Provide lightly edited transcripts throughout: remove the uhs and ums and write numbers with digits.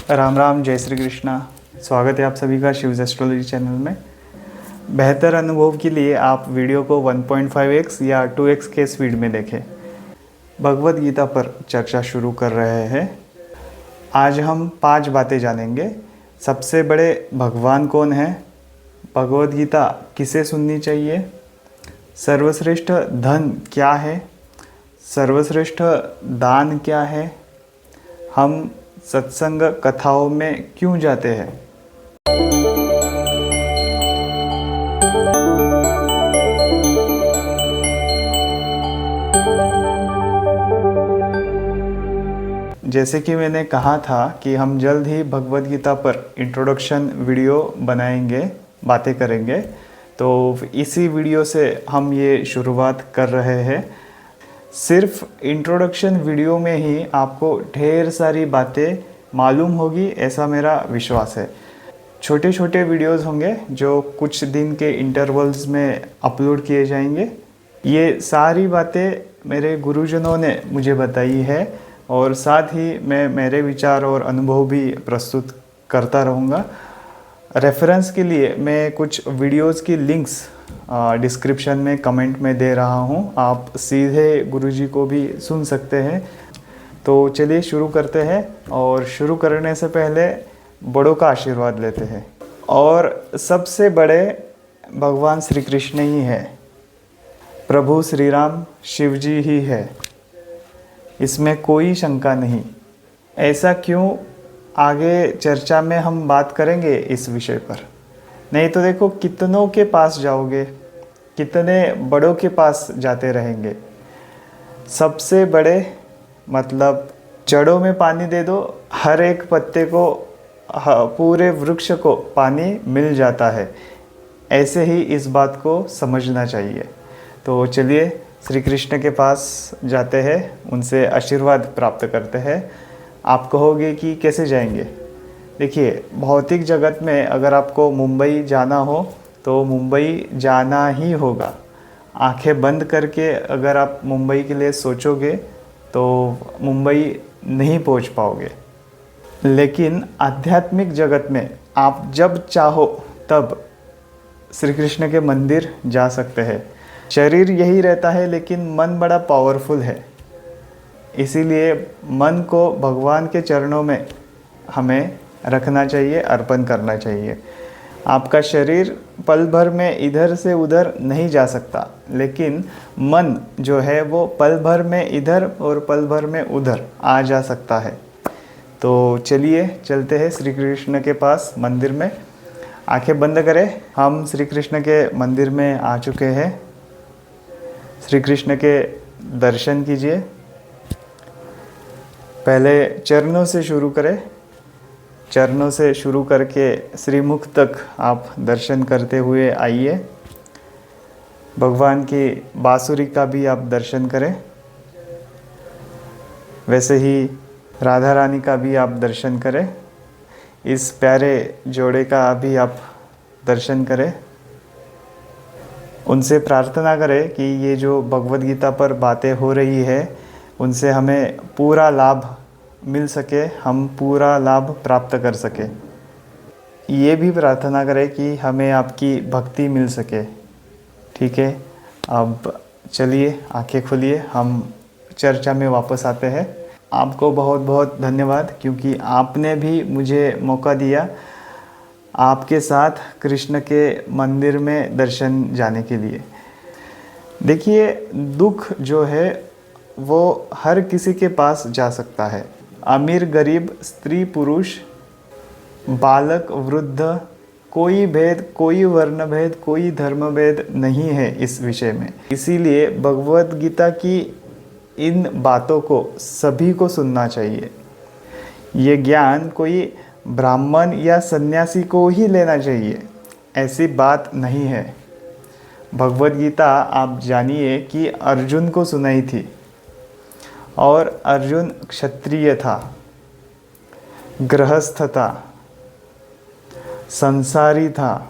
राम राम, जय श्री कृष्णा। स्वागत है आप सभी का शिव एस्ट्रोलॉजी चैनल में। बेहतर अनुभव के लिए आप वीडियो को 1.5x या 2x के स्पीड में देखें। भगवद गीता पर चर्चा शुरू कर रहे हैं। आज हम 5 बातें जानेंगे। सबसे बड़े भगवान कौन है, भगवद गीता किसे सुननी चाहिए, सर्वश्रेष्ठ धन क्या है, सर्वश्रेष्ठ दान क्या है, हम सत्संग कथाओं में क्यों जाते हैं। जैसे कि मैंने कहा था कि हम जल्द ही भगवद गीता पर इंट्रोडक्शन वीडियो बनाएंगे, बातें करेंगे। तो इसी वीडियो से हम ये शुरुआत कर रहे हैं। सिर्फ इंट्रोडक्शन वीडियो में ही आपको ढेर सारी बातें मालूम होगी, ऐसा मेरा विश्वास है। छोटे छोटे वीडियोस होंगे जो कुछ दिन के इंटरवल्स में अपलोड किए जाएंगे। ये सारी बातें मेरे गुरुजनों ने मुझे बताई है और साथ ही मैं मेरे विचार और अनुभव भी प्रस्तुत करता रहूँगा। रेफरेंस के लिए मैं कुछ वीडियोस की लिंक्स डिस्क्रिप्शन में कमेंट में दे रहा हूँ, आप सीधे गुरुजी को भी सुन सकते हैं। तो चलिए शुरू करते हैं, और शुरू करने से पहले बड़ों का आशीर्वाद लेते हैं। और सबसे बड़े भगवान श्री कृष्ण ही है, प्रभु श्री राम शिव जी ही है, इसमें कोई शंका नहीं। ऐसा क्यों, आगे चर्चा में हम बात करेंगे इस विषय पर। नहीं तो देखो, कितनों के पास जाओगे, कितने बड़ों के पास जाते रहेंगे। सबसे बड़े मतलब जड़ों में पानी दे दो, हर एक पत्ते को, पूरे वृक्ष को पानी मिल जाता है। ऐसे ही इस बात को समझना चाहिए। तो चलिए श्री कृष्ण के पास जाते हैं, उनसे आशीर्वाद प्राप्त करते हैं। आप कहोगे कि कैसे जाएंगे। देखिए, भौतिक जगत में अगर आपको मुंबई जाना हो तो मुंबई जाना ही होगा। आंखें बंद करके अगर आप मुंबई के लिए सोचोगे तो मुंबई नहीं पहुंच पाओगे। लेकिन आध्यात्मिक जगत में आप जब चाहो तब श्री कृष्ण के मंदिर जा सकते हैं। शरीर यही रहता है लेकिन मन बड़ा पावरफुल है, इसीलिए मन को भगवान के चरणों में हमें रखना चाहिए, अर्पण करना चाहिए। आपका शरीर पल भर में इधर से उधर नहीं जा सकता, लेकिन मन जो है वो पल भर में इधर और पल भर में उधर आ जा सकता है। तो चलिए चलते हैं श्री कृष्ण के पास मंदिर में। आंखें बंद करें। हम श्री कृष्ण के मंदिर में आ चुके हैं। श्री कृष्ण के दर्शन कीजिए। पहले चरणों से शुरू करें। चरणों से शुरू करके श्रीमुख तक आप दर्शन करते हुए आइए। भगवान की बांसुरी का भी आप दर्शन करें, वैसे ही राधा रानी का भी आप दर्शन करें। इस प्यारे जोड़े का भी आप दर्शन करें। उनसे प्रार्थना करें कि ये जो भगवद गीता पर बातें हो रही है उनसे हमें पूरा लाभ मिल सके, हम पूरा लाभ प्राप्त कर सके। ये भी प्रार्थना करें कि हमें आपकी भक्ति मिल सके। ठीक है, अब चलिए आंखें खोलिए, हम चर्चा में वापस आते हैं। आपको बहुत बहुत धन्यवाद, क्योंकि आपने भी मुझे मौका दिया आपके साथ कृष्ण के मंदिर में दर्शन जाने के लिए। देखिए, दुख जो है वो हर किसी के पास जा सकता है। अमीर गरीब, स्त्री पुरुष, बालक वृद्ध, कोई भेद, कोई वर्ण भेद, कोई धर्म भेद नहीं है इस विषय में। इसीलिए भगवद गीता की इन बातों को सभी को सुनना चाहिए। ये ज्ञान कोई ब्राह्मण या सन्यासी को ही लेना चाहिए, ऐसी बात नहीं है। भगवद गीता आप जानिए कि अर्जुन को सुनाई थी, और अर्जुन क्षत्रिय था, गृहस्थ था, संसारी था,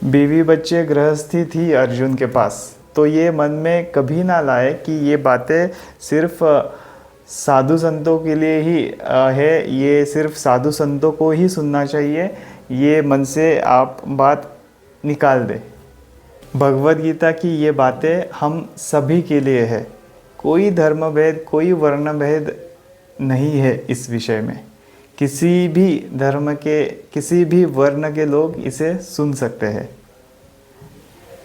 बीवी बच्चे गृहस्थी थी अर्जुन के पास। तो ये मन में कभी ना लाए कि ये बातें सिर्फ साधु संतों के लिए ही है, ये सिर्फ साधु संतों को ही सुनना चाहिए, ये मन से आप बात निकाल दें। भगवद गीता की ये बातें हम सभी के लिए है, कोई धर्म भेद, कोई वर्ण भेद नहीं है इस विषय में। किसी भी धर्म के, किसी भी वर्ण के लोग इसे सुन सकते हैं।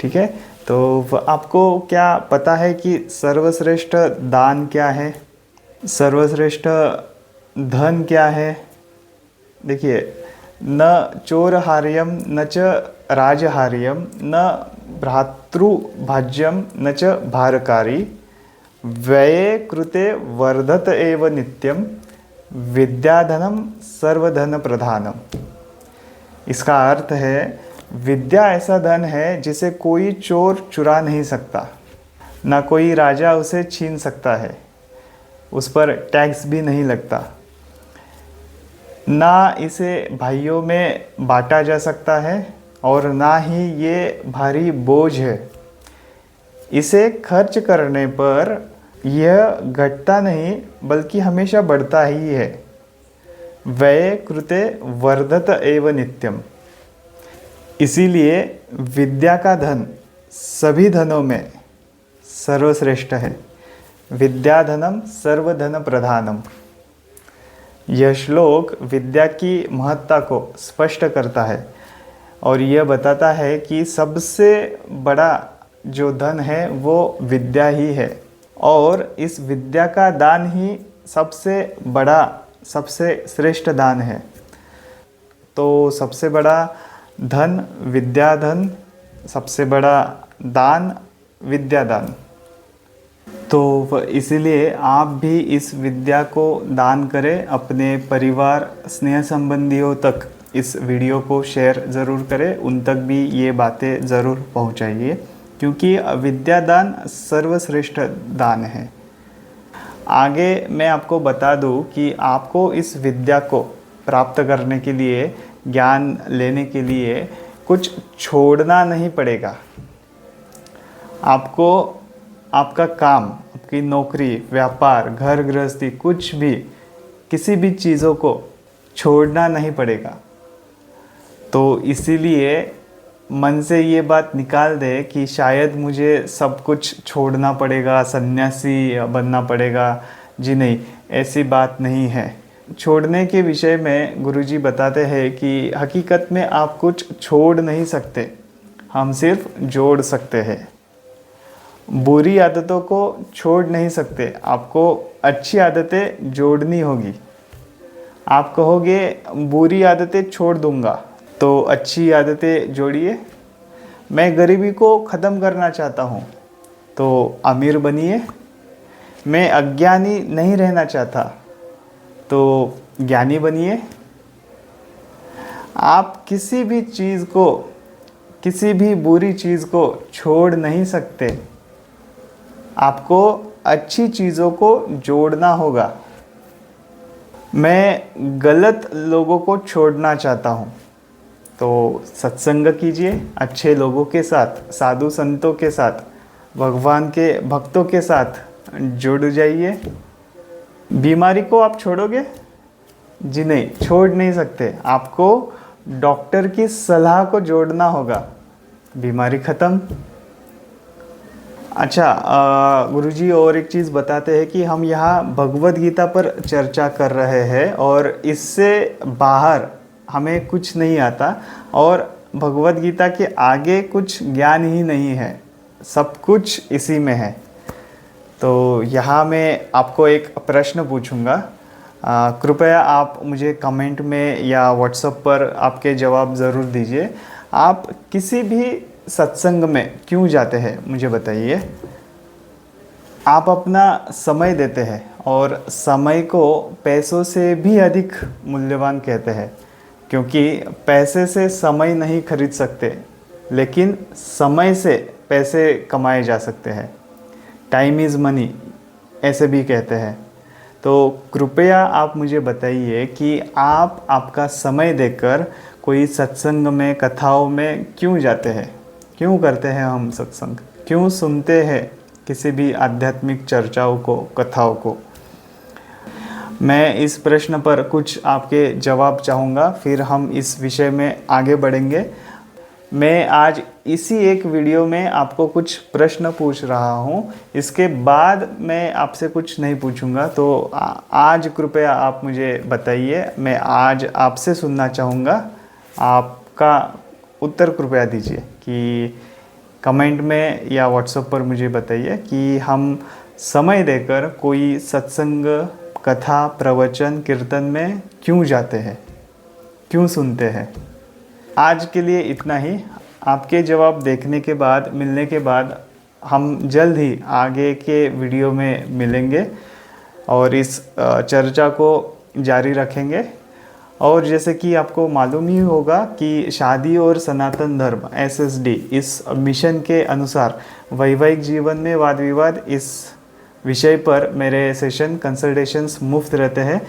ठीक है, तो आपको क्या पता है कि सर्वश्रेष्ठ दान क्या है, सर्वश्रेष्ठ धन क्या है? देखिए, न चोरहार्यम न च राजहार्यम न भ्रातृभाज्यम न च भारकारी, व्यये कृते वर्धत एव नित्यम, विद्याधनम सर्वधन प्रधानम। इसका अर्थ है, विद्या ऐसा धन है जिसे कोई चोर चुरा नहीं सकता, ना कोई राजा उसे छीन सकता है, उस पर टैक्स भी नहीं लगता, ना इसे भाइयों में बांटा जा सकता है और ना ही ये भारी बोझ है। इसे खर्च करने पर यह घटता नहीं बल्कि हमेशा बढ़ता ही है। व्यय कृते वर्धत एव नित्यम। इसीलिए विद्या का धन सभी धनों में सर्वश्रेष्ठ है। विद्याधनम सर्वधन प्रधानम। यह श्लोक विद्या की महत्ता को स्पष्ट करता है और यह बताता है कि सबसे बड़ा जो धन है वो विद्या ही है और इस विद्या का दान ही सबसे बड़ा, सबसे श्रेष्ठ दान है। तो सबसे बड़ा धन विद्याधन, सबसे बड़ा दान विद्यादान। तो इसीलिए आप भी इस विद्या को दान करें, अपने परिवार स्नेह संबंधियों तक इस वीडियो को शेयर ज़रूर करें, उन तक भी ये बातें ज़रूर पहुंचाइए, क्योंकि विद्यादान सर्वश्रेष्ठ दान है। आगे मैं आपको बता दूं कि आपको इस विद्या को प्राप्त करने के लिए, ज्ञान लेने के लिए कुछ छोड़ना नहीं पड़ेगा। आपको आपका काम, आपकी नौकरी, व्यापार, घर गृहस्थी, कुछ भी, किसी भी चीज़ों को छोड़ना नहीं पड़ेगा। तो इसीलिए मन से ये बात निकाल दे कि शायद मुझे सब कुछ छोड़ना पड़ेगा, सन्यासी बनना पड़ेगा। जी नहीं, ऐसी बात नहीं है। छोड़ने के विषय में गुरुजी बताते हैं कि हकीकत में आप कुछ छोड़ नहीं सकते, हम सिर्फ जोड़ सकते हैं। बुरी आदतों को छोड़ नहीं सकते, आपको अच्छी आदतें जोड़नी होगी। आप कहोगे बुरी आदतें छोड़ दूंगा, तो अच्छी आदतें जोड़िए। मैं गरीबी को ख़त्म करना चाहता हूँ, तो अमीर बनिए। मैं अज्ञानी नहीं रहना चाहता, तो ज्ञानी बनिए। आप किसी भी चीज़ को, किसी भी बुरी चीज़ को छोड़ नहीं सकते, आपको अच्छी चीज़ों को जोड़ना होगा। मैं गलत लोगों को छोड़ना चाहता हूँ, तो सत्संग कीजिए अच्छे लोगों के साथ, साधु संतों के साथ, भगवान के भक्तों के साथ जुड़ जाइए। बीमारी को आप छोड़ोगे? जी नहीं, छोड़ नहीं सकते। आपको डॉक्टर की सलाह को जोड़ना होगा, बीमारी ख़त्म। अच्छा, गुरुजी और एक चीज़ बताते हैं कि हम यहाँ भगवद गीता पर चर्चा कर रहे हैं और इससे बाहर हमें कुछ नहीं आता और भगवद गीता के आगे कुछ ज्ञान ही नहीं है, सब कुछ इसी में है। तो यहाँ मैं आपको एक प्रश्न पूछूंगा, कृपया आप मुझे कमेंट में या व्हाट्सएप पर आपके जवाब ज़रूर दीजिए। आप किसी भी सत्संग में क्यों जाते हैं, मुझे बताइए। आप अपना समय देते हैं और समय को पैसों से भी अधिक मूल्यवान कहते हैं, क्योंकि पैसे से समय नहीं खरीद सकते, लेकिन समय से पैसे कमाए जा सकते हैं। टाइम इज़ मनी ऐसे भी कहते हैं। तो कृपया आप मुझे बताइए कि आप आपका समय देकर कोई सत्संग में, कथाओं में क्यों जाते हैं, क्यों करते हैं हम सत्संग, क्यों सुनते हैं किसी भी आध्यात्मिक चर्चाओं को, कथाओं को। मैं इस प्रश्न पर कुछ आपके जवाब चाहूँगा, फिर हम इस विषय में आगे बढ़ेंगे। मैं आज इसी एक वीडियो में आपको कुछ प्रश्न पूछ रहा हूँ, इसके बाद मैं आपसे कुछ नहीं पूछूंगा। तो आज कृपया आप मुझे बताइए, मैं आज आपसे सुनना चाहूँगा। आपका उत्तर कृपया दीजिए कि कमेंट में या व्हाट्सएप पर मुझे बताइए कि हम समय देकर कोई सत्संग, कथा, प्रवचन, कीर्तन में क्यों जाते हैं, क्यों सुनते हैं। आज के लिए इतना ही। आपके जवाब देखने के बाद, मिलने के बाद हम जल्द ही आगे के वीडियो में मिलेंगे और इस चर्चा को जारी रखेंगे। और जैसे कि आपको मालूम ही होगा कि शादी और सनातन धर्म SSD इस मिशन के अनुसार वैवाहिक जीवन में वाद विवाद, इस विषय पर मेरे सेशन कंसल्टेशंस मुफ्त रहते हैं।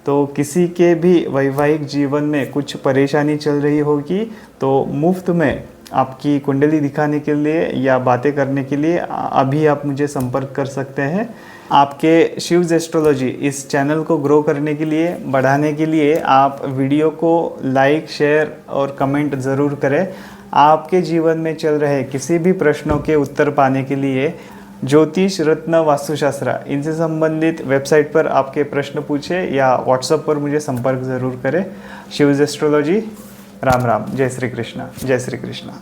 तो किसी के भी वैवाहिक जीवन में कुछ परेशानी चल रही होगी तो मुफ्त में आपकी कुंडली दिखाने के लिए या बातें करने के लिए अभी आप मुझे संपर्क कर सकते हैं। आपके शिव्स एस्ट्रोलॉजी इस चैनल को ग्रो करने के लिए, बढ़ाने के लिए आप वीडियो को लाइक, शेयर और कमेंट ज़रूर करें। आपके जीवन में चल रहे किसी भी प्रश्नों के उत्तर पाने के लिए ज्योतिष रत्न वास्तुशास्त्र इनसे संबंधित वेबसाइट पर आपके प्रश्न पूछे या व्हाट्सएप पर मुझे संपर्क ज़रूर करें। शिव्स एस्ट्रोलॉजी। राम राम। जय श्री कृष्णा। जय श्री कृष्णा।